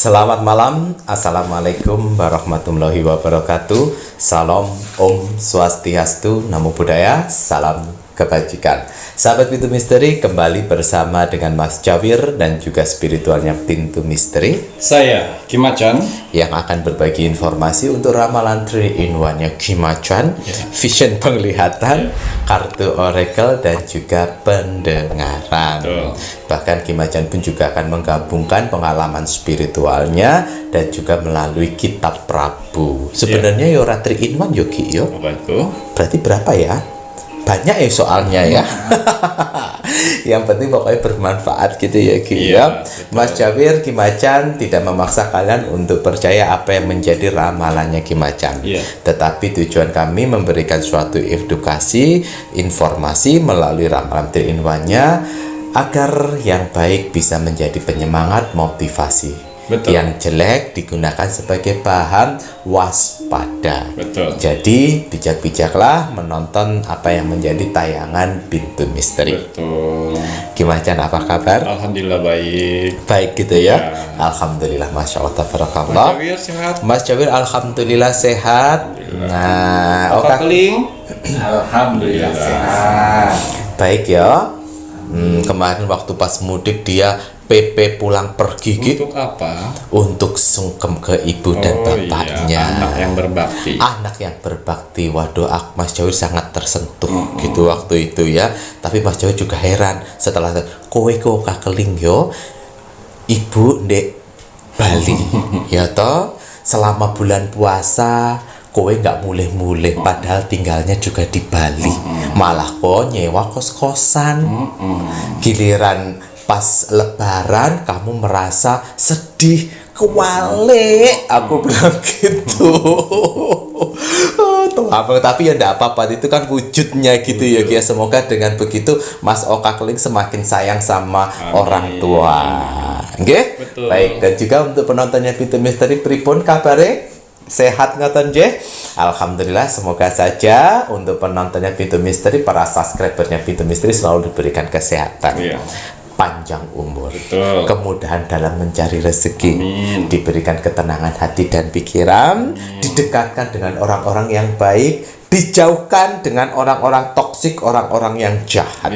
Selamat malam, Assalamualaikum warahmatullahi wabarakatuh. Salam Om Swastiastu, Namo Buddhaya, salam kebajikan. Sahabat Pintu Misteri, kembali bersama dengan Mas Jawir dan juga spiritualnya Pintu Misteri. Saya Kimacan yang akan berbagi informasi untuk ramalan 3-in-1-nya Kimacan, vision penglihatan, kartu oracle dan juga pendengaran. Bahkan Kimacan pun juga akan menggabungkan pengalaman spiritualnya dan juga melalui kitab Prabu. Sebenarnya ora 3-in-1 yo Ki yo. Berarti berapa ya? Banyak ya soalnya ya. Yang penting pokoknya bermanfaat gitu ya Ki ya. Mas Jawir, Kimacan tidak memaksa kalian untuk percaya apa yang menjadi ramalannya Kimacan. Tetapi tujuan kami memberikan suatu edukasi, informasi melalui ramalan 3-in-1-nya agar yang baik bisa menjadi penyemangat, motivasi. Yang jelek digunakan sebagai bahan waspada. Jadi bijak-bijaklah menonton apa yang menjadi tayangan Pintu Misteri. Kimacan apa kabar? Alhamdulillah baik. Baik gitu ya. Alhamdulillah, masya Allah, tabarakallah. Mas Jawir sehat. Mas Jawir alhamdulillah sehat. Nah, Oka Keling. Alhamdulillah sehat. Baik ya. Kemarin waktu pas mudik dia PP pulang pergi Untuk apa? Untuk sungkem ke ibu dan bapaknya. Anak yang berbakti. Anak yang berbakti. Waduh, Mas Jawir sangat tersentuh gitu waktu itu ya. Tapi Mas Jawir juga heran setelah kowe Keling yo ibu ndek Bali ya toh, selama bulan puasa kowe nggak mulih-mulih padahal tinggalnya juga di Bali. Malah kok nyewa kos-kosan. Giliran pas lebaran kamu merasa sedih, kewalik, aku bilang gitu. Tapi ya enggak apa-apa, itu kan wujudnya gitu ya. Semoga dengan begitu Mas Oka Keling semakin sayang sama orang tua. Oke? Baik, dan juga untuk penontonnya Pintu Misteri, pripun kabare? Sehat ngoten nggih? Alhamdulillah, semoga saja untuk penontonnya Pintu Misteri, para subscribernya Pintu Misteri selalu diberikan kesehatan. Panjang umur, kemudahan dalam mencari rezeki, diberikan ketenangan hati dan pikiran, didekatkan dengan orang-orang yang baik, dijauhkan dengan orang-orang toksik, orang-orang yang jahat.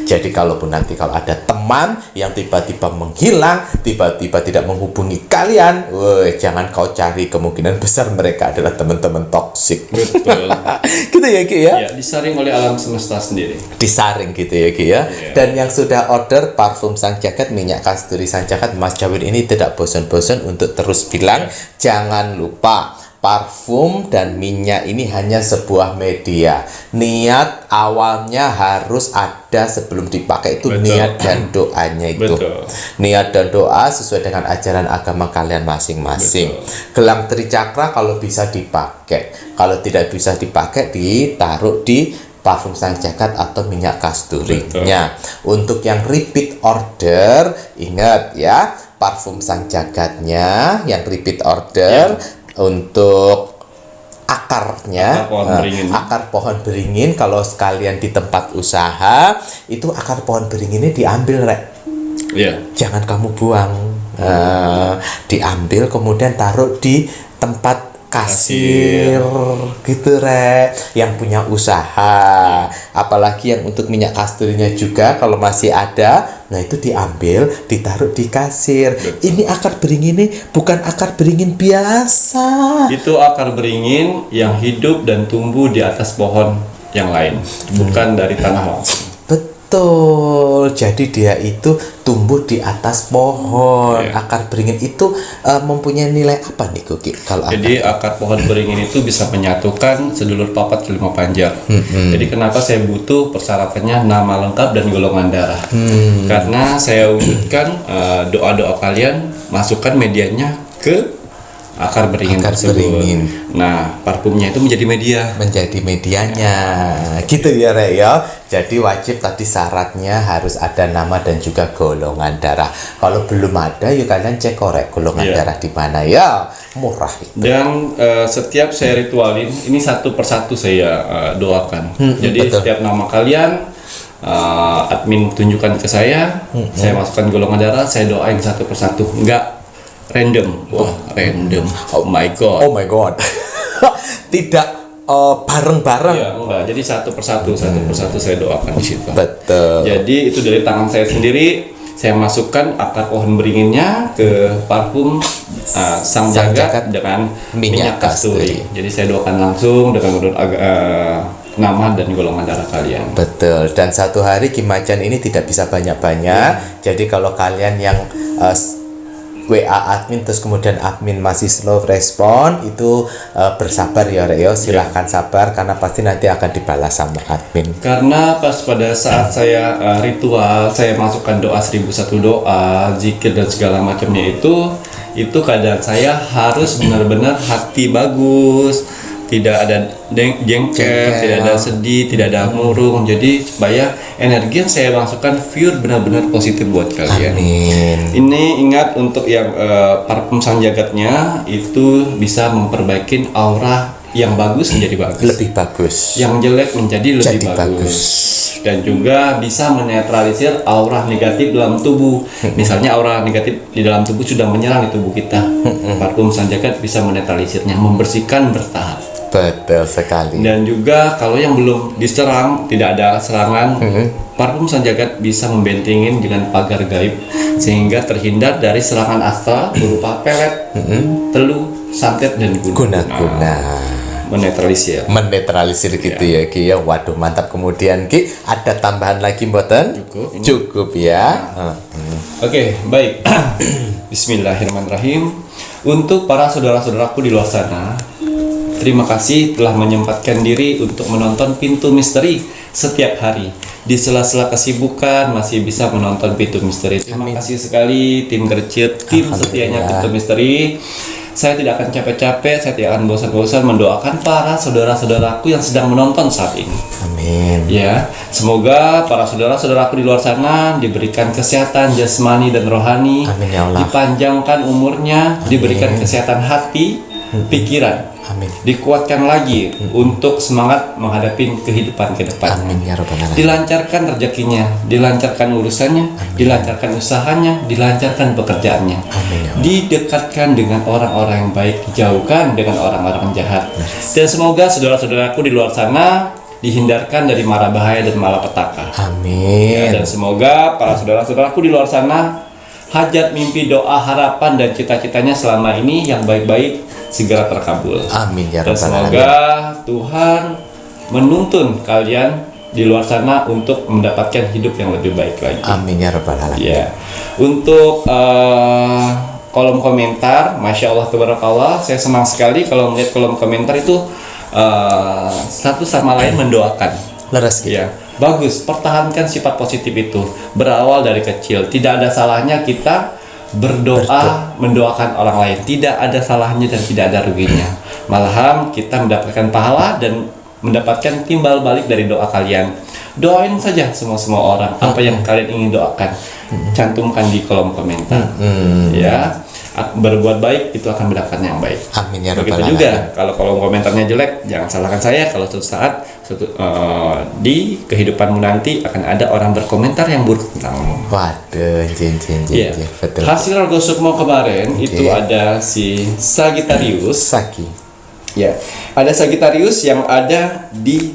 Jadi kalaupun nanti kalau ada teman yang tiba-tiba menghilang, tiba-tiba tidak menghubungi kalian, jangan kau cari, kemungkinan besar mereka adalah teman-teman toksik. Betul. Gitu ya Ki ya? Disaring oleh alam semesta sendiri. Disaring gitu ya Ki ya. Dan yang sudah order parfum Sang Jagat, minyak kasturi Sang Jagat, Mas Jawir ini tidak bosan-bosan untuk terus bilang, jangan lupa parfum dan minyak ini hanya sebuah media. Niat awalnya harus ada sebelum dipakai, itu niat dan doanya itu. Niat dan doa sesuai dengan ajaran agama kalian masing-masing. Gelang tricakra kalau bisa dipakai, kalau tidak bisa dipakai ditaruh di parfum Sang Jagat atau minyak kasturinya. Untuk yang repeat order, ingat ya, parfum Sang Jagatnya yang repeat order untuk akarnya, akar pohon beringin. Kalau sekalian di tempat usaha itu akar pohon beringinnya diambil jangan kamu buang, diambil kemudian taruh di tempat kasir gitu yang punya usaha. Apalagi yang untuk minyak kasturinya juga kalau masih ada, nah itu diambil, ditaruh di kasir. Ini akar beringin ini bukan akar beringin biasa. Itu akar beringin yang hidup dan tumbuh di atas pohon yang lain, bukan dari tanah langsung. Betul, jadi dia itu tumbuh di atas pohon. Akar beringin itu mempunyai nilai apa nih Kuki? Jadi akar pohon beringin itu bisa menyatukan sedulur papat kelima panjang. Jadi kenapa saya butuh persyaratannya nama lengkap dan golongan darah? Karena saya wujudkan doa-doa kalian, masukkan medianya ke akar beringin tersebut. Nah, parfumnya itu menjadi media. Menjadi medianya. Gitu ya, Rek ya. Jadi wajib tadi syaratnya harus ada nama dan juga golongan darah. Kalau belum ada, yuk kalian cek korek golongan darah di mana ya. Murah itu. Dan setiap saya ritualin, ini satu persatu saya doakan. Jadi setiap nama kalian admin tunjukkan ke saya masukkan golongan darah, saya doain satu persatu. Enggak random. Wah, random. Oh my god. Oh my god. Tidak bareng-bareng. Ya, enggak. Jadi satu persatu saya doakan di situ. Betul. Jadi itu dari tangan saya sendiri, saya masukkan akar pohon beringinnya ke parfum Sang Jagat dengan minyak kasturi. Jadi saya doakan langsung dengan menurut nama dan golongan darah kalian. Betul. Dan satu hari Kimacan ini tidak bisa banyak-banyak. Jadi kalau kalian yang WA admin terus kemudian admin masih slow respon, itu bersabar ya Rek, silahkan sabar karena pasti nanti akan dibalas sama admin. Karena pada saat saya ritual, saya masukkan doa 1001 doa, zikir dan segala macamnya itu keadaan saya harus benar-benar hati bagus, tidak ada jengkel, tidak ada sedih, tidak ada murung. Jadi supaya energi yang saya masukkan pure benar-benar positif buat kalian. Amin. Ini ingat untuk yang parfum Sang Jagatnya itu bisa memperbaiki aura yang bagus menjadi bagus, Lebih bagus. yang jelek menjadi lebih bagus. Dan juga bisa menetralisir aura negatif dalam tubuh. Misalnya aura negatif di dalam tubuh sudah menyerang di tubuh kita, parfum Sang Jagat bisa menetralisirnya, membersihkan bertahap. Betul sekali. Dan juga kalau yang belum diserang, tidak ada serangan, parfum Sang Jagat bisa membentengin dengan pagar gaib sehingga terhindar dari serangan astral berupa pelet, teluh, santet dan Guna-guna. Menetralisir gitu ya Ki ya. Waduh mantap. Kemudian Ki ada tambahan lagi mboten? Cukup ya. Oke, baik. Bismillahirrahmanirrahim. Untuk para saudara-saudaraku di luar sana, terima kasih telah menyempatkan diri untuk menonton Pintu Misteri setiap hari. Di sela-sela kesibukan masih bisa menonton Pintu Misteri. Terima kasih sekali tim Gercit, tim setianya Pintu Misteri. Saya tidak akan capek-capek, saya tidak akan bosan-bosan mendoakan para saudara-saudaraku yang sedang menonton saat ini. Amin. Ya, semoga para saudara-saudaraku di luar sana diberikan kesehatan jasmani dan rohani. Amin ya Allah. Dipanjangkan umurnya, diberikan kesehatan hati, pikiran. Amin. Dikuatkan lagi untuk semangat menghadapi kehidupan ke depan. Amin ya Rabbal Alamin. Dilancarkan rezekinya, dilancarkan urusannya, dilancarkan usahanya, dilancarkan pekerjaannya. Amin ya Allah. Didekatkan dengan orang-orang yang baik, dijauhkan dengan orang-orang jahat. Dan semoga saudara-saudaraku di luar sana dihindarkan dari mara bahaya dan malapetaka. Amin. Ya, dan semoga para saudara-saudaraku di luar sana hajat, mimpi, doa, harapan dan cita-citanya selama ini yang baik-baik segera terkabul. Amin ya Dan Rabbal semoga Alamin. Tuhan menuntun kalian di luar sana untuk mendapatkan hidup yang lebih baik lagi. Amin ya Rabbal Alamin. Ya. Untuk kolom komentar, Masya Allah Tabarakallah, saya senang sekali kalau melihat kolom komentar itu satu sama lain mendoakan. Leres gitu. Ya, bagus. Pertahankan sifat positif itu. Berawal dari kecil. Tidak ada salahnya kita berdoa, mendoakan orang lain. Tidak ada salahnya dan tidak ada ruginya. Malahan kita mendapatkan pahala dan mendapatkan timbal balik dari doa kalian. Doain saja semua orang apa yang kalian ingin doakan. Cantumkan di kolom komentar. Ya. Berbuat baik itu akan mendapatkan yang baik. Amin ya Begitu Rabbal juga Alamin. kalau kolom komentarnya jelek, jangan salahkan saya kalau suatu saat di kehidupanmu nanti akan ada orang berkomentar yang buruk tentangmu. Waduh, jin. Iya. Betul. Hasil Rogo Sukmo kemarin itu ada si Sagittarius. Saki. Ya, ada Sagittarius yang ada di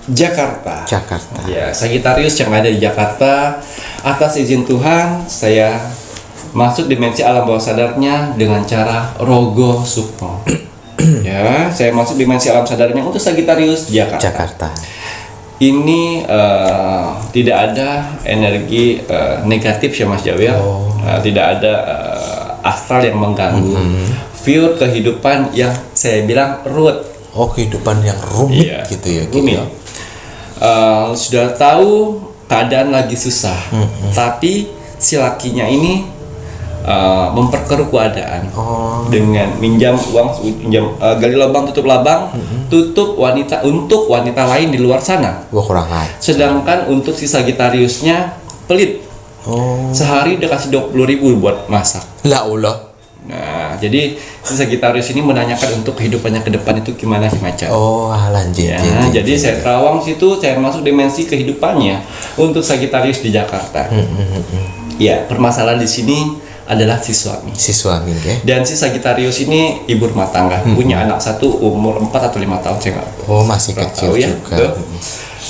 Jakarta. Jakarta. Ya, Sagittarius yang ada di Jakarta, atas izin Tuhan saya masuk dimensi alam bawah sadarnya dengan cara Rogo Sukmo. Ya, saya masuk dimensi alam sadarnya untuk Sagittarius Jakarta. Jakarta. Ini tidak ada energi negatif ya Mas Jawi ya. Tidak ada astral yang mengganggu. Pure kehidupan yang saya bilang root. Oh, kehidupan yang rumit gitu ya. Rumit. Sudah tahu keadaan lagi susah, tapi si lakinya ini memperkeruh keadaan dengan minjam uang, gali lubang tutup labang, tutup wanita untuk wanita lain di luar sana. Wah, kurang ajar. Sedangkan untuk si Sagittariusnya pelit. Sehari dia kasih 20.000 buat masak. La Allah. Nah, jadi si Sagittarius ini menanyakan untuk kehidupannya ke depan itu gimana sih macam. Oh, lanjut. Ya, jadi saya terawang situ, saya masuk dimensi kehidupannya untuk Sagittarius di Jakarta. Ya, permasalahan di sini adalah si suami. Si suami ya. Dan si Sagittarius ini ibu rumah tangga, punya anak satu umur 4 atau 5 tahun, saya nggak masih kecil tahu ya. juga. Tuh.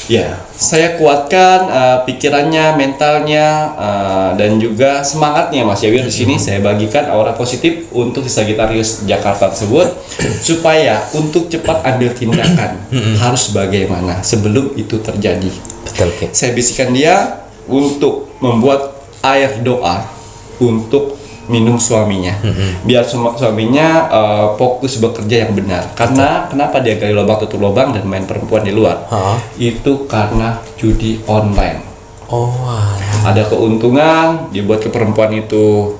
Ya, saya kuatkan pikirannya, mentalnya, dan juga semangatnya Mas Yawir. Di sini saya bagikan aura positif untuk si Sagittarius Jakarta tersebut supaya untuk cepat ambil tindakan harus bagaimana sebelum itu terjadi. Betul, Ki. Saya bisikan dia untuk membuat air doa untuk minum suaminya, biar suaminya fokus bekerja yang benar. Karena kenapa dia gali lubang tutup lubang dan main perempuan di luar? Itu karena judi online. Ada keuntungan dibuat ke perempuan itu,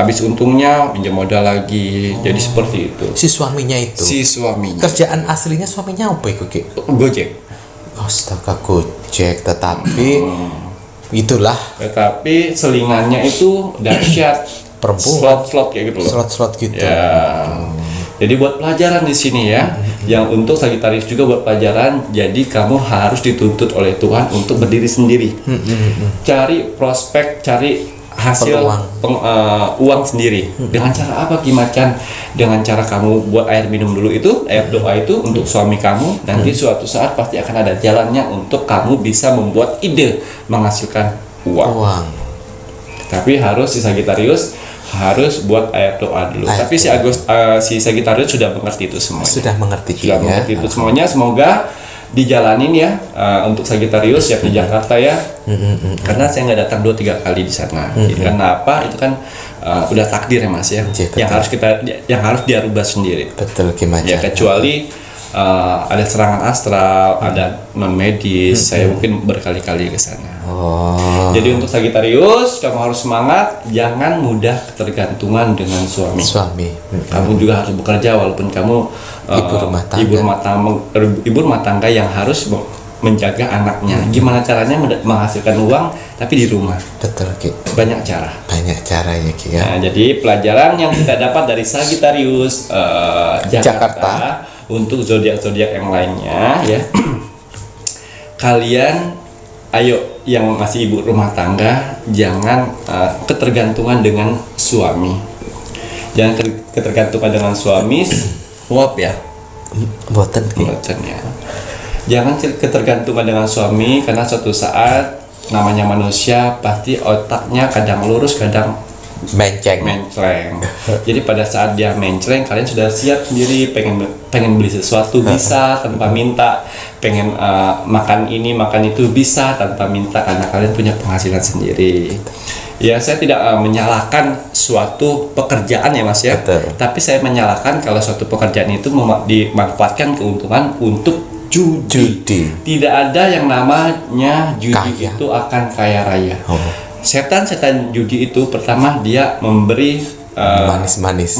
habis untungnya pinjam modal lagi. Jadi seperti itu. Si suaminya itu. Si suaminya. Kerjaan aslinya suaminya apa itu, Ki? Gojek. Astaga, Gojek, tetapi itulah. Tetapi selingannya itu dahsyat. Perempuan. Slot kayak gitu loh. Slot gitu. Ya. Jadi buat pelajaran di sini ya. Yang untuk Sagittarius juga buat pelajaran. Jadi kamu harus dituntut oleh Tuhan untuk berdiri sendiri. Cari prospek, cari hasil uang sendiri. Dengan cara apa Ki Macan? Dengan cara kamu buat air minum dulu itu, air doa itu untuk suami kamu. Nanti suatu saat pasti akan ada jalannya untuk kamu bisa membuat ide menghasilkan uang. Tapi harus si Sagittarius harus buat air doa dulu. Tapi si Sagittarius sudah mengerti itu semuanya. Sudah mengerti itu semuanya. Semoga dijalanin ya untuk Sagittarius yang di Jakarta ya. Karena saya nggak datang 2-3 kali di sana. Karena apa? Itu kan udah takdir ya Mas ya. Yang harus dia rubah sendiri. Betul, gimana? Ya kecuali ada serangan astral, ada non medis. Saya mungkin berkali-kali ke sana. Jadi untuk Sagittarius, kamu harus semangat, jangan mudah ketergantungan dengan suami. Kamu juga harus bekerja walaupun kamu ibu rumah tangga yang harus menjaga anaknya. Gimana caranya menghasilkan uang tapi di rumah? Betul, Ki. Banyak cara. Banyak caranya, Ki ya. Nah, jadi pelajaran yang kita dapat dari Sagittarius Jakarta untuk zodiak-zodiak yang lainnya ya. Kalian ayo yang masih ibu rumah tangga jangan ketergantungan dengan suami. Jangan ketergantungan dengan suami. Uap ya. Boten ya. Jangan ketergantungan dengan suami karena suatu saat namanya manusia pasti otaknya kadang lurus kadang menceng. Jadi pada saat dia menceng, kalian sudah siap sendiri pengen beli sesuatu bisa tanpa minta, pengen makan ini makan itu bisa tanpa minta karena kalian punya penghasilan sendiri. Ya saya tidak menyalahkan suatu pekerjaan ya Mas ya. Betul. Tapi saya menyalahkan kalau suatu pekerjaan itu dimanfaatkan keuntungan untuk judi. Tidak ada yang namanya judi itu akan kaya raya. Setan judi itu pertama dia memberi manis-manis,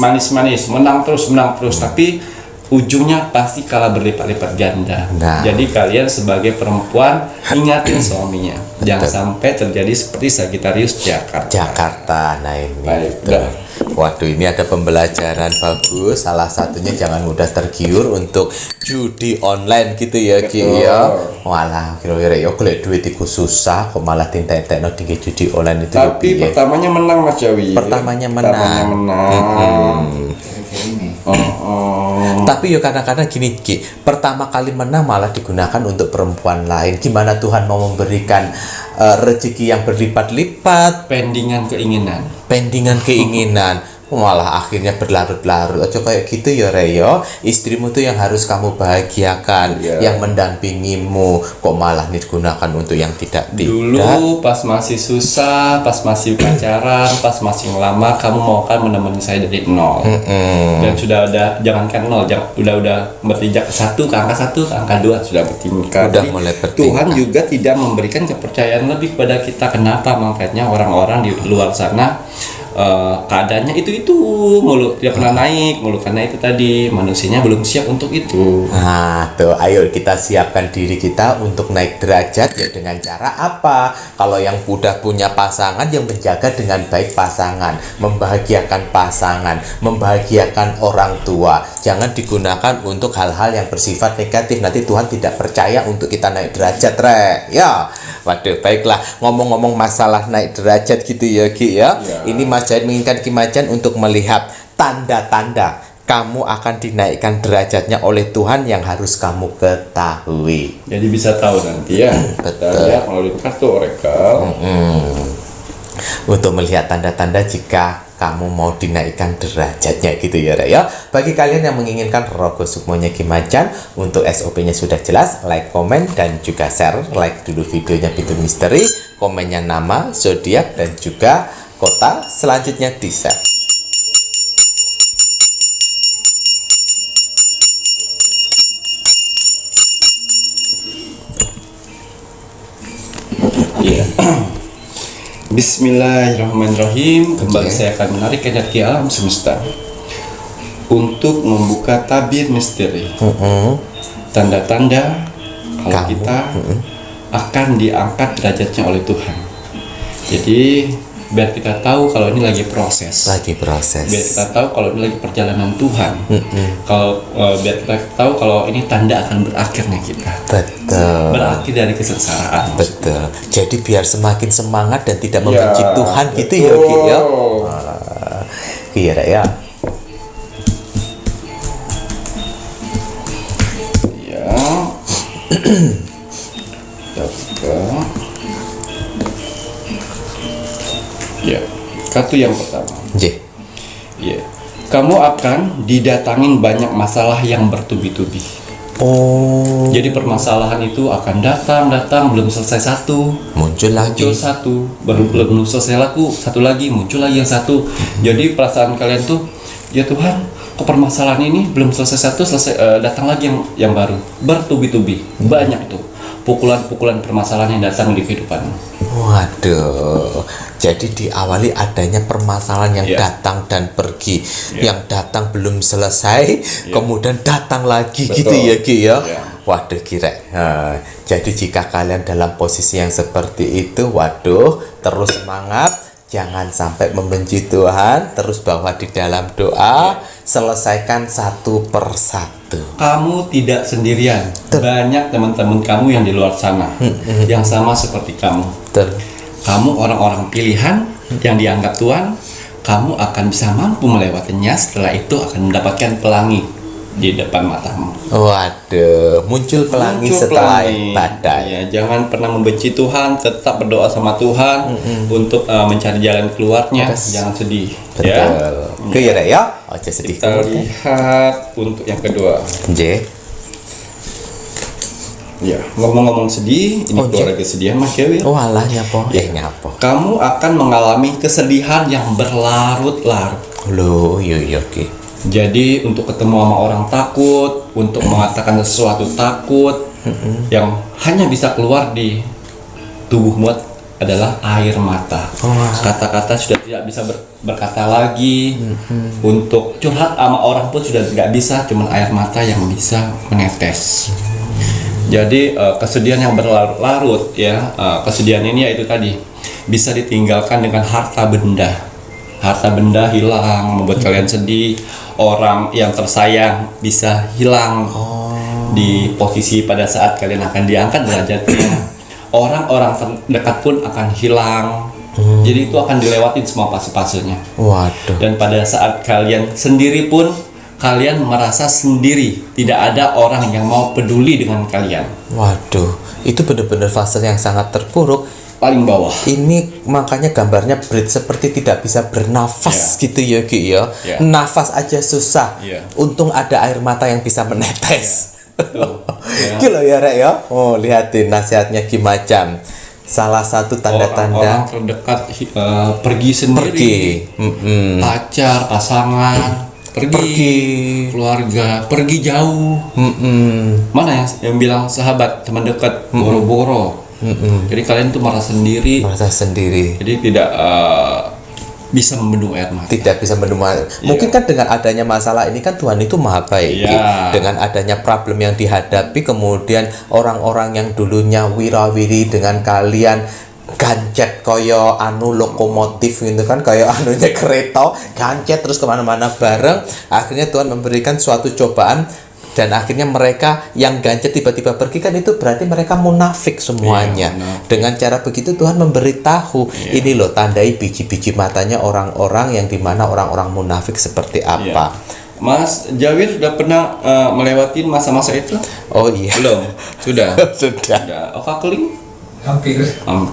menang terus, tapi ujungnya pasti kalah berlipat-lipat ganda. Jadi kalian sebagai perempuan ingatin suaminya. Jangan sampai terjadi seperti Sagittarius Jakarta. Nah ini. Waduh, ini ada pembelajaran bagus. Salah satunya jangan mudah tergiur untuk judi online gitu ya, Ki ya. Walah, kira-kira ya golek duit iku susah kok malah tintek-tekno tinggi judi online itu. Tapi pertamanya menang Mas Jawi. Pertamanya menang. Tapi ya kadang-kadang gini, Ki. Pertama kali menang malah digunakan untuk perempuan lain. Gimana Tuhan mau memberikan rezeki yang berlipat-lipat? Pendingan keinginan. Malah akhirnya berlarut-larut. Aja kayak gitu ya Reyo. Istrimu tuh yang harus kamu bahagiakan, yang mendampingimu. Kok malah digunakan untuk yang tidak. Dulu pas masih susah, pas masih pacaran, pas masih lama, kamu mau kan menemani saya dari nol. Dan sudah jangankan nol, udah berpijak ke angka 2 sudah bertingkat. Udah mulai bertingkat. Tuhan juga tidak memberikan kepercayaan lebih kepada kita. Kenapa? Makanya orang-orang di luar sana keadaannya itu mulu, tidak pernah naik mulu karena itu tadi manusianya belum siap untuk itu. Nah tuh, ayo kita siapkan diri kita untuk naik derajat ya dengan cara apa? Kalau yang udah punya pasangan, yang menjaga dengan baik pasangan, membahagiakan pasangan, membahagiakan orang tua. Jangan digunakan untuk hal-hal yang bersifat negatif. Nanti Tuhan tidak percaya untuk kita naik derajat, ya. Waduh, baiklah, ngomong-ngomong masalah naik derajat gitu ya, Ki ya. Ini Mas Majapahit menginginkan Ki Macan untuk melihat tanda-tanda kamu akan dinaikkan derajatnya oleh Tuhan yang harus kamu ketahui. Jadi bisa tahu nanti ya. Kita lihat melalui kartu orakel. Untuk melihat tanda-tanda jika kamu mau dinaikkan derajatnya gitu ya Rek ya. Bagi kalian yang menginginkan Rogo Sukmonya Ki Macan, untuk SOP-nya sudah jelas, like, komen, dan juga share. Like dulu videonya Pintu Misteri, komennya nama, zodiak, dan juga kota, selanjutnya di share. Iya. Bismillahirrahmanirrahim. Kembali saya akan menarik energi alam semesta untuk membuka tabir misteri. Tanda-tanda kalau kita akan diangkat derajatnya oleh Tuhan. Jadi biar kita tahu kalau ini lagi proses. Biar kita tahu kalau ini lagi perjalanan Tuhan. Kalau biar kita tahu kalau ini tanda akan berakhirnya kita. Betul. Berakhir dari kesengsaraan. Betul. Jadi biar semakin semangat dan tidak membenci Tuhan gitu ya Ki ya. Iya ya. Ya. Ya, kartu yang pertama. J. Ya, kamu akan didatangin banyak masalah yang bertubi-tubi. Oh. Jadi permasalahan itu akan datang, belum selesai satu, Muncul lagi. muncul satu, belum selesai laku, satu lagi, muncul lagi yang satu. Jadi perasaan kalian tuh, ya Tuhan, kok permasalahan ini belum selesai satu, datang lagi yang baru, bertubi-tubi, banyak tuh. Pukulan-pukulan permasalahan yang datang di kehidupanmu. Waduh, jadi diawali adanya permasalahan yang datang dan pergi, yang datang belum selesai, kemudian datang lagi. Betul. Gitu ya Ki ya. Waduh, kira. Jadi jika kalian dalam posisi yang seperti itu, waduh, terus semangat, jangan sampai membenci Tuhan, terus bawa di dalam doa, selesaikan satu persatu. Kamu tidak sendirian. Banyak teman-teman kamu yang di luar sana yang sama seperti kamu. Kamu orang-orang pilihan yang dianggap Tuhan. Kamu akan bisa mampu melewatinya. Setelah itu akan mendapatkan pelangi di depan matamu. Waduh, muncul pelangi setelah badai. Ya, jangan pernah membenci Tuhan. Tetap berdoa sama Tuhan untuk mencari jalan keluarnya. Jangan sedih. Betul. Ya. Ya. Oke, sedih. Kita lihat untuk yang kedua. J. Ya, ngomong-ngomong sedih, ini keluarga kesedihan Mas Kevin. Oh, alah nyapo. Nyapo. Kamu akan mengalami kesedihan yang berlarut-larut. Loh, iya Ki. Jadi untuk ketemu sama orang takut, untuk mengatakan sesuatu takut, yang hanya bisa keluar di tubuhmu adalah air mata. Kata-kata sudah tidak bisa berkata lagi. Untuk curhat sama orang pun sudah tidak bisa, cuman air mata yang bisa menetes. Jadi kesedihan yang berlarut-larut ya, kesedihan ini yaitu tadi bisa ditinggalkan dengan harta benda. Harta benda hilang membuat kalian sedih. Orang yang tersayang bisa hilang di posisi pada saat kalian akan diangkat derajatnya. Orang-orang terdekat pun akan hilang. Jadi itu akan dilewatin semua fase-fasenya. Waduh. Dan pada saat kalian sendiri pun kalian merasa sendiri, tidak ada orang yang mau peduli dengan kalian. Waduh, itu benar-benar fase yang sangat terpuruk. Paling bawah. Ini makanya gambarnya Brit seperti tidak bisa bernafas gitu ya Ki ya. Nafas aja susah. Untung ada air mata yang bisa menetes. Gitu ya Rek ya. Oh, lihatin nasihatnya Ki Macan. Salah satu tanda-tanda orang terdekat pergi sendiri. Pacar, pasangan, pergi, keluarga, pergi jauh. Mana yang bilang sahabat, teman dekat, boro-boro. Jadi kalian tuh merasa sendiri. Jadi tidak bisa membendung air mata. Tidak bisa membendung air. Mungkin kan dengan adanya masalah ini kan Tuhan itu maha baik. Dengan adanya problem yang dihadapi, kemudian orang-orang yang dulunya wirawiri dengan kalian gancet koyo lokomotif gitu kan, kayak anunya kereta gancet terus kemana-mana bareng. Akhirnya Tuhan memberikan suatu cobaan Dan akhirnya mereka yang ganjil tiba-tiba pergi, kan itu berarti mereka munafik semuanya. Dengan cara begitu Tuhan memberitahu, ini loh tandai biji-biji matanya orang-orang yang dimana orang-orang munafik seperti apa. Mas Jawir sudah pernah melewati masa-masa itu? Oh iya. Belum? Sudah? Sudah. Oka keling? Hampir.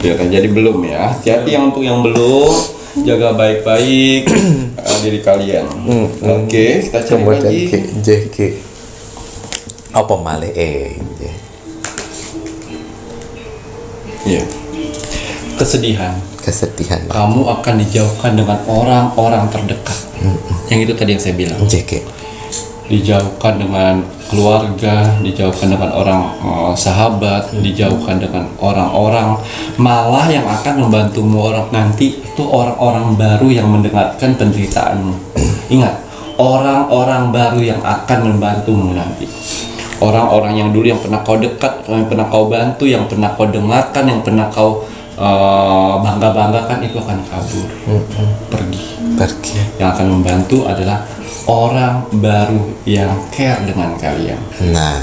Jadi belum ya. Hati-hati yang untuk yang belum, jaga baik-baik diri kalian. Oke, kita cari Kemudian lagi. JG. Apa malih Iya. Kesedihan. Kamu Akan dijauhkan dengan orang-orang terdekat. Yang itu tadi yang saya bilang. JG. Dijauhkan dengan keluarga, dijauhkan dengan orang sahabat, dijauhkan dengan orang-orang malah yang akan membantumu orang nanti itu orang-orang baru yang mendengarkan penderitaanmu. Ingat, orang-orang baru yang akan membantumu nanti. Orang-orang yang dulu yang pernah kau dekat, yang pernah kau bantu, yang pernah kau dengarkan, yang pernah kau bangga-banggakan itu akan kabur, pergi. Yang akan membantu adalah orang baru yang care dengan kalian. Nah,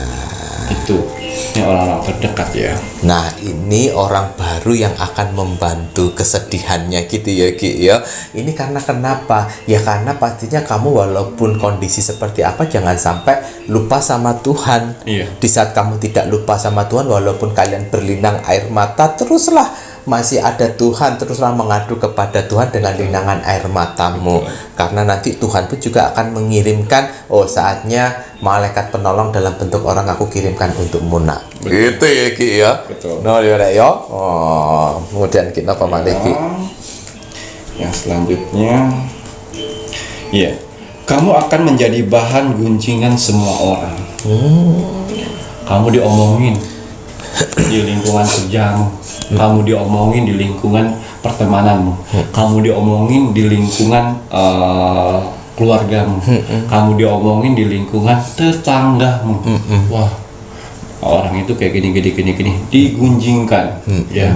Itu ini orang-orang terdekat ya. nah ini orang baru yang akan membantu kesedihannya gitu ya Ki ya. Ini karena kenapa? Ya karena pastinya kamu walaupun kondisi seperti apa jangan sampai lupa sama Tuhan. Iya. Di saat kamu tidak lupa sama Tuhan, walaupun kalian berlinang air mata, teruslah masih ada Tuhan, teruslah mengadu kepada Tuhan dengan linangan air matamu. Karena nanti Tuhan pun juga akan mengirimkan, oh saatnya malaikat penolong dalam bentuk orang aku kirimkan untukmu nak. Gitu ya Ki ya. Betul. No ya Rek, ya. Oh, kemudian kita apa malih Ki? Yang selanjutnya, iya, kamu akan menjadi bahan gunjingan semua orang. Kamu diomongin di lingkungan kerjamu, kamu diomongin di lingkungan pertemananmu, kamu diomongin di lingkungan keluargamu, kamu diomongin di lingkungan tetanggamu. Wah, orang itu kayak gini digunjingkan, ya.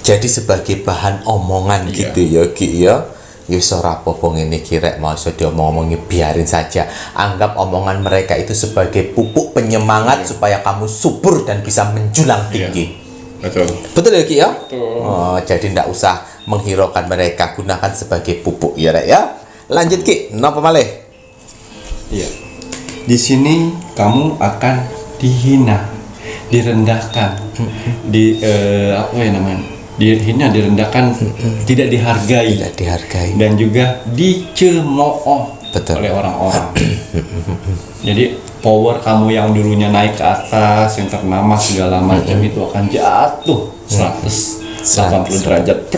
Jadi sebagai bahan omongan gitu ya Ki ya. Ya ora apa-apa ngene ki rek, masa diomong-omongi biarin saja. Anggap omongan mereka itu sebagai pupuk penyemangat supaya kamu subur dan bisa menjulang tinggi. Betul. Betul ya Ki ya? Betul. Oh, jadi ndak usah menghiraukan mereka, gunakan sebagai pupuk ya rek ya. Lanjut Ki, napa malih? Iya. Di sini kamu akan dihina, direndahkan, apa ya namanya? Dihina, direndahkan, tidak dihargai, dan juga dicemooh oleh orang-orang. Jadi power kamu yang dulunya naik ke atas, yang ternama segala macam itu akan jatuh 180 derajat,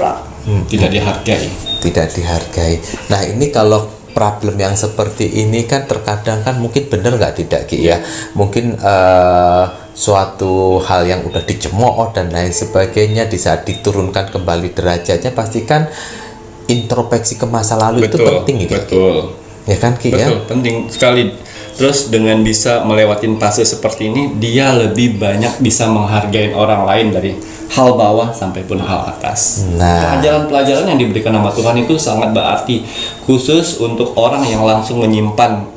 tidak dihargai. Nah ini kalau problem yang seperti ini kan terkadang kan mungkin bener nggak tidak Ki ya? Mungkin suatu hal yang udah dicemooh dan lain sebagainya, di saat diturunkan kembali derajatnya pastikan introspeksi ke masa lalu. Betul, itu penting gitu. Betul. Ya kan Ki ya? Betul, penting sekali. Terus dengan bisa melewatin fase seperti ini, dia lebih banyak bisa menghargai orang lain dari hal bawah sampai pun hal atas. Nah, pelajaran-pelajaran yang diberikan sama Tuhan itu sangat berarti, khusus untuk orang yang langsung menyimpan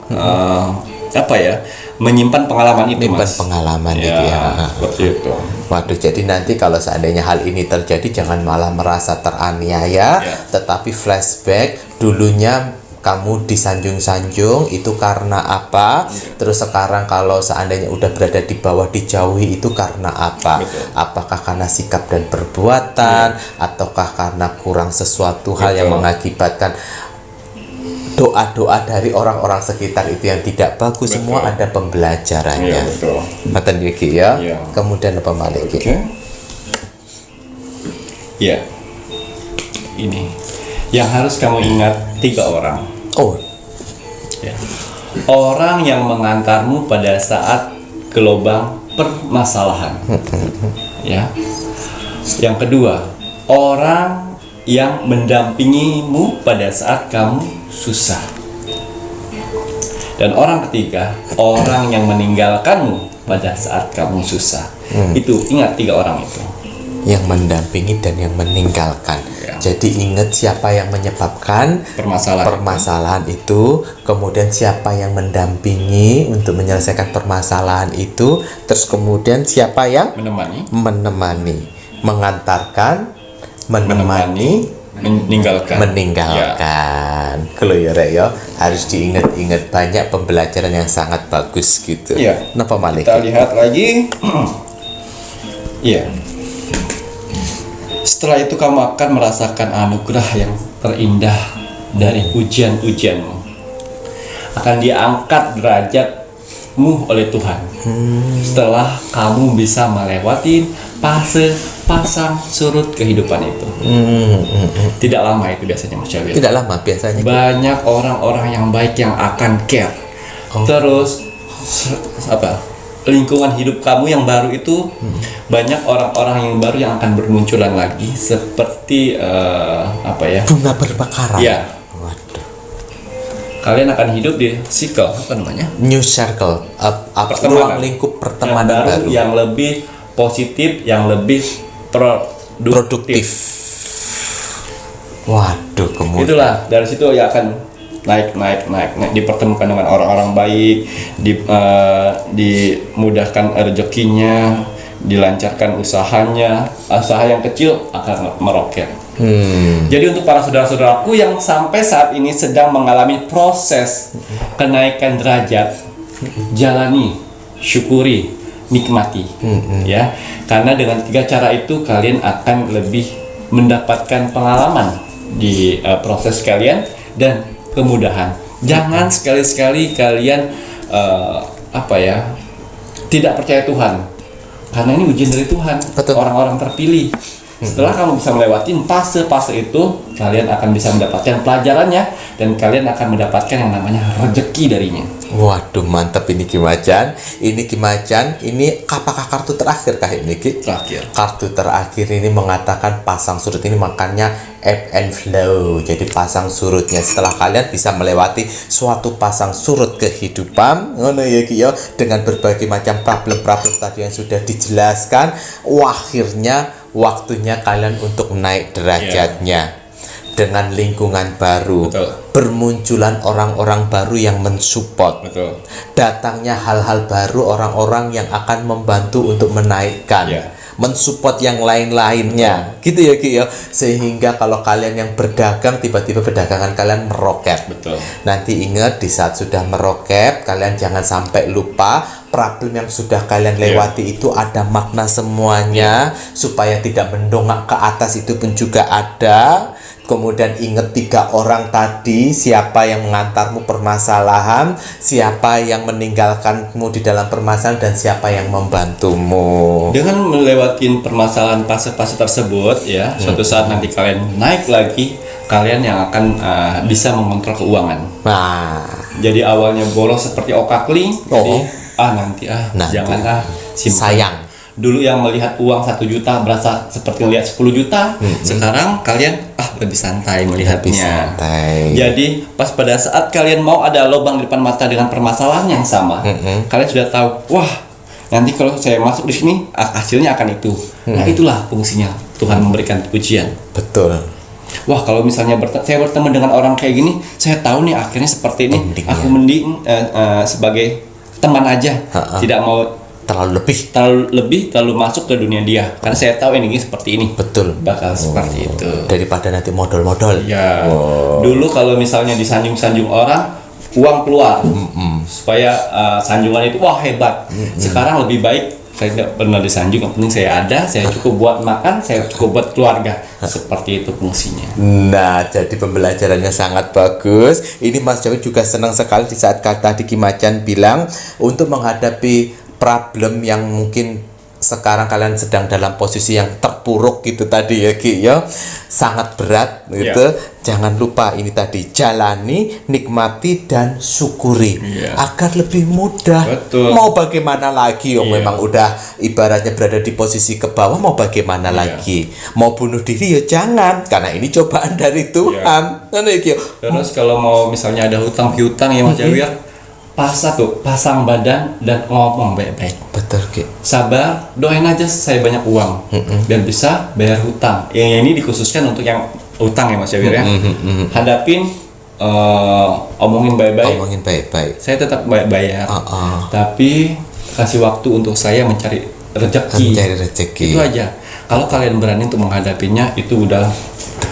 menyimpan pengalaman itu, Mas. Pengalaman ya, itu ya. Seperti itu. Waduh, jadi nanti kalau seandainya hal ini terjadi jangan malah merasa teraniaya, tetapi flashback dulunya kamu disanjung-sanjung itu karena apa? Terus sekarang kalau seandainya udah berada di bawah dijauhi itu karena apa? Betul. Apakah karena sikap dan perbuatan, ataukah karena kurang sesuatu hal yang mengakibatkan doa-doa dari orang-orang sekitar itu yang tidak bagus? Betul. Semua ada pembelajarannya. Iya, betul. Matan Yuki ya. Iya. Kemudian apa Malik? Oke. Ya. Ini yang harus kamu ingat, 3 orang. Oh. Ya. Orang yang mengantarmu pada saat ke lubang permasalahan. Ya. Yang kedua, orang yang mendampingimu pada saat kamu susah. Dan orang ketiga, orang yang meninggalkanmu pada saat kamu susah. Itu ingat 3 orang itu. Yang mendampingi dan yang meninggalkan. Ya. Jadi ingat siapa yang menyebabkan permasalahan itu, kemudian siapa yang mendampingi untuk menyelesaikan permasalahan itu, terus kemudian siapa yang menemani, mengantarkan, menemani, meninggalkan. Kalau ya Rek ya, harus diingat-ingat, banyak pembelajaran yang sangat bagus gitu. Napa Malik? Kita lihat lagi. Setelah itu kamu akan merasakan anugerah yang terindah dari ujian-ujianmu. Akan diangkat derajatmu oleh Tuhan. Setelah kamu bisa melewati fase pasang surut kehidupan itu. Tidak lama itu biasanya, Mas Jawir. Tidak lama biasanya. Banyak orang-orang yang baik yang akan care. Terus lingkungan hidup kamu yang baru itu banyak orang-orang yang baru yang akan bermunculan lagi seperti bunga bermekaran. Waduh. Kalian akan hidup di circle new circle, ruang lingkup pertemanan baru yang lebih positif, yang lebih produktif. Waduh, kemudian itulah dari situ ya akan naik dipertemukan dengan orang-orang baik, dimudahkan rezekinya, dilancarkan usahanya, usaha yang kecil akan meroket. Jadi untuk para saudara-saudaraku yang sampai saat ini sedang mengalami proses kenaikan derajat, jalani, syukuri, nikmati, ya. Karena dengan 3 cara itu kalian akan lebih mendapatkan pengalaman di proses kalian dan kemudahan. Jangan sekali-sekali kalian tidak percaya Tuhan, karena ini ujian dari Tuhan. Betul. Orang-orang terpilih. Setelah kamu bisa melewati fase-fase itu, kalian akan bisa mendapatkan pelajarannya dan kalian akan mendapatkan yang namanya rezeki darinya. Waduh, mantap ini Ki Macan. Ini apakah kartu terakhir kah ini Ki? Terakhir. Kartu terakhir ini mengatakan pasang surut, ini makanya ebb and flow. Jadi pasang surutnya setelah kalian bisa melewati suatu pasang surut kehidupan, ngono ya Ki ya, dengan berbagai macam problem-problem tadi yang sudah dijelaskan, akhirnya waktunya kalian untuk naik derajatnya. Dengan lingkungan baru. Betul. Bermunculan orang-orang baru yang mensupport. Betul. Datangnya hal-hal baru, orang-orang yang akan membantu untuk menaikkan, mensupport yang lain-lainnya. Gitu ya Ki ya. Sehingga kalau kalian yang berdagang, tiba-tiba perdagangan kalian meroket. Betul. Nanti ingat, di saat sudah meroket, kalian jangan sampai lupa problem yang sudah kalian lewati itu ada makna semuanya, supaya tidak mendongak ke atas itu pun juga ada. Kemudian ingat 3 orang tadi, siapa yang mengantarmu permasalahan, siapa yang meninggalkanmu di dalam permasalahan, dan siapa yang membantumu. Dengan melewati permasalahan fase-fase tersebut ya, suatu saat nanti kalian naik lagi, kalian yang akan bisa mengontrol keuangan. Nah, jadi awalnya boros seperti okakling, jadi nanti jangan simpan. Sayang. Dulu yang melihat uang 1 juta berasa seperti melihat 10 juta. Sekarang kalian lebih santai melihatnya. Jadi pas pada saat kalian mau ada lubang di depan mata dengan permasalahan yang sama, kalian sudah tahu, wah nanti kalau saya masuk di sini hasilnya akan itu. Nah itulah fungsinya Tuhan memberikan ujian. Betul. Wah kalau misalnya saya bertemu dengan orang kayak gini, saya tahu nih akhirnya seperti ini. Aku mending sebagai teman aja, tidak mau terlalu masuk ke dunia dia, karena saya tahu ini seperti ini. Betul. Bakal seperti itu. Daripada nanti modal-modal. Ya. Dulu kalau misalnya disanjung-sanjung orang, uang keluar supaya sanjungan itu wah hebat. Sekarang lebih baik saya tidak pernah disanjung, yang penting saya ada, saya cukup buat makan, saya cukup buat keluarga. Seperti itu fungsinya. Nah, jadi pembelajarannya sangat bagus. Ini Mas Jawi juga senang sekali di saat tadi Ki Macan bilang untuk menghadapi problem yang mungkin sekarang kalian sedang dalam posisi yang terpuruk gitu tadi ya Ki ya, sangat berat gitu. Jangan lupa ini tadi, jalani, nikmati dan syukuri agar lebih mudah. Betul. Mau bagaimana lagi, memang udah ibaratnya berada di posisi ke bawah, mau bagaimana lagi? Mau bunuh diri ya jangan, karena ini cobaan dari Tuhan. Terus kalau mau misalnya ada hutang piutang ya Mas Jawir, pasang badan dan ngomong baik-baik. Betul Ki. Sabar, doain aja saya banyak uang dan bisa bayar hutang. Yang ini dikhususkan untuk yang utang ya Mas Jawir ya. Hadapin omongin baik-baik. Omongin baik-baik. Saya tetap bayar. Tapi kasih waktu untuk saya mencari rezeki. Mencari rezeki. Itu aja. Kalau kalian berani untuk menghadapinya, itu udah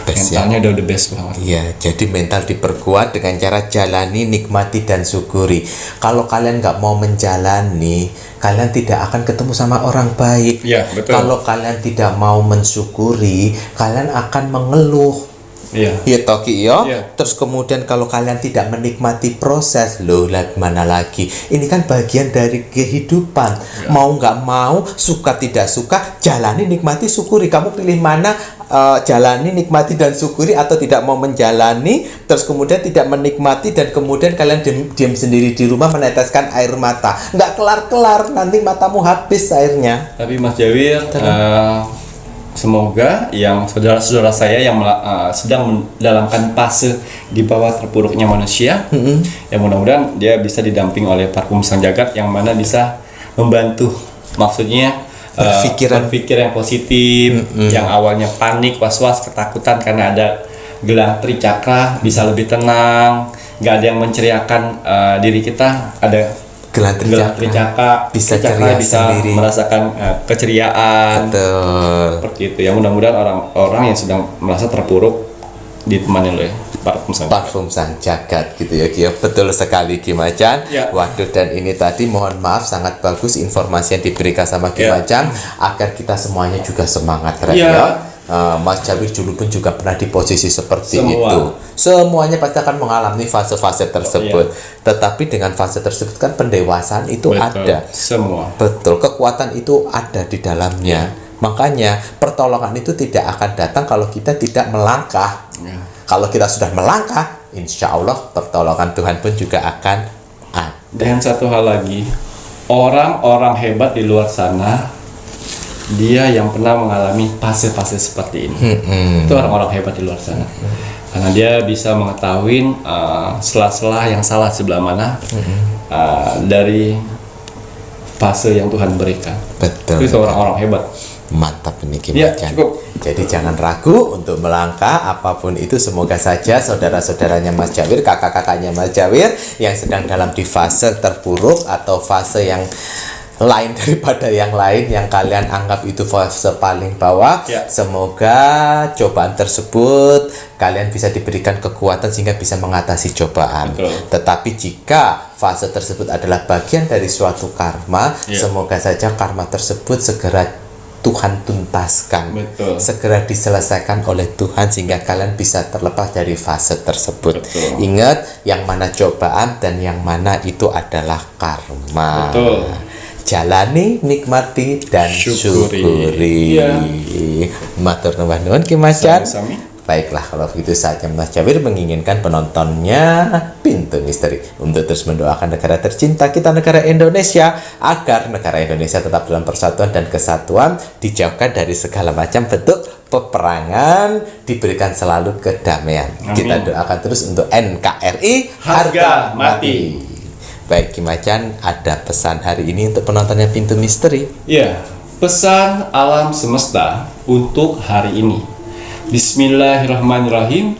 best, mentalnya udah the best banget. Iya, jadi mental diperkuat dengan cara jalani, nikmati dan syukuri. Kalau kalian nggak mau menjalani, kalian tidak akan ketemu sama orang baik. Iya, betul. Kalau kalian tidak mau mensyukuri, kalian akan mengeluh. Iya. Iya Toki yo. Iya. Terus kemudian kalau kalian tidak menikmati proses, loh lah mana lagi? Ini kan bagian dari kehidupan. Mau nggak mau, suka tidak suka, jalani, nikmati, syukuri. Kamu pilih mana? Jalani, nikmati dan syukuri, atau tidak mau menjalani, terus kemudian tidak menikmati, dan kemudian kalian diam sendiri di rumah meneteskan air mata. Nggak kelar-kelar, nanti matamu habis airnya. Tapi Mas Jawir, semoga yang saudara-saudara saya yang sedang mendalamkan fase di bawah terpuruknya manusia, yang mudah-mudahan dia bisa didamping oleh parfum sang jagat yang mana bisa membantu, maksudnya berpikir yang positif, yang awalnya panik, was-was, ketakutan karena ada gelang tricakra bisa lebih tenang, nggak ada yang menceriakan diri kita, ada gelang tricakra bisa ceria sendiri, merasakan keceriaan. Betul. Seperti itu ya, mudah-mudahan orang-orang yang sedang merasa terpuruk ditemani oleh parfum sang jagat gitu ya Ki. Betul sekali Ki Macan. Ya. Waduh, dan ini tadi mohon maaf sangat bagus informasi yang diberikan sama Ki Macan agar kita semuanya juga semangat ya. Mas Jawir dulu pun juga pernah di posisi seperti itu. Semuanya pasti akan mengalami fase-fase tersebut. Tetapi dengan fase tersebut kan pendewasaan itu ada. Semua. Betul, kekuatan itu ada di dalamnya. Makanya pertolongan itu tidak akan datang kalau kita tidak melangkah. Kalau kita sudah melangkah, insya Allah pertolongan Tuhan pun juga akan ada. Dan satu hal lagi, orang-orang hebat di luar sana, dia yang pernah mengalami fase-fase seperti ini. Itu orang-orang hebat di luar sana. Karena dia bisa mengetahui sela-sela yang salah sebelah mana dari fase yang Tuhan berikan. Betul. Itu orang-orang hebat. Mantap ini Ki Ya, Macan. cukup. Jadi jangan ragu untuk melangkah apapun itu. Semoga saja saudara-saudaranya Mas Jawir, kakak-kakaknya Mas Jawir yang sedang dalam di fase terpuruk atau fase yang lain daripada yang lain yang kalian anggap itu fase paling bawah, semoga cobaan tersebut kalian bisa diberikan kekuatan sehingga bisa mengatasi cobaan. Tetapi jika fase tersebut adalah bagian dari suatu karma, semoga saja karma tersebut segera Tuhan tuntaskan, segera diselesaikan oleh Tuhan sehingga kalian bisa terlepas dari fase tersebut. Ingat, yang mana cobaan dan yang mana itu adalah karma. Jalani, nikmati dan syukuri. Matur nuwun Ki Macan. Baiklah, kalau begitu saatnya Mas Jawir menginginkan penontonnya Pintu Misteri untuk terus mendoakan negara tercinta kita, negara Indonesia, agar negara Indonesia tetap dalam persatuan dan kesatuan, dijauhkan dari segala macam bentuk peperangan, diberikan selalu kedamaian. Amin. Kita doakan terus untuk NKRI harga mati. Baik Ki Macan, ada pesan hari ini untuk penontonnya Pintu Misteri? Iya, pesan alam semesta untuk hari ini. Bismillahirrahmanirrahim.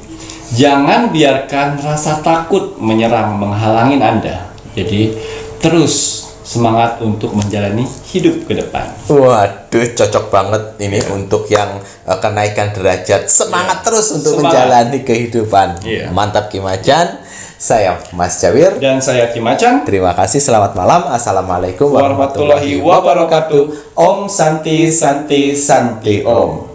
Jangan biarkan rasa takut menyerang menghalangi Anda. Jadi terus semangat untuk menjalani hidup ke depan. Waduh, cocok banget ini untuk yang kenaikan derajat. Semangat terus untuk menjalani kehidupan. Mantap Ki Macan. Saya Mas Jawir dan saya Ki Macan. Terima kasih, selamat malam. Assalamualaikum warahmatullahi wabarakatuh. Om Santi Santi Santi Om.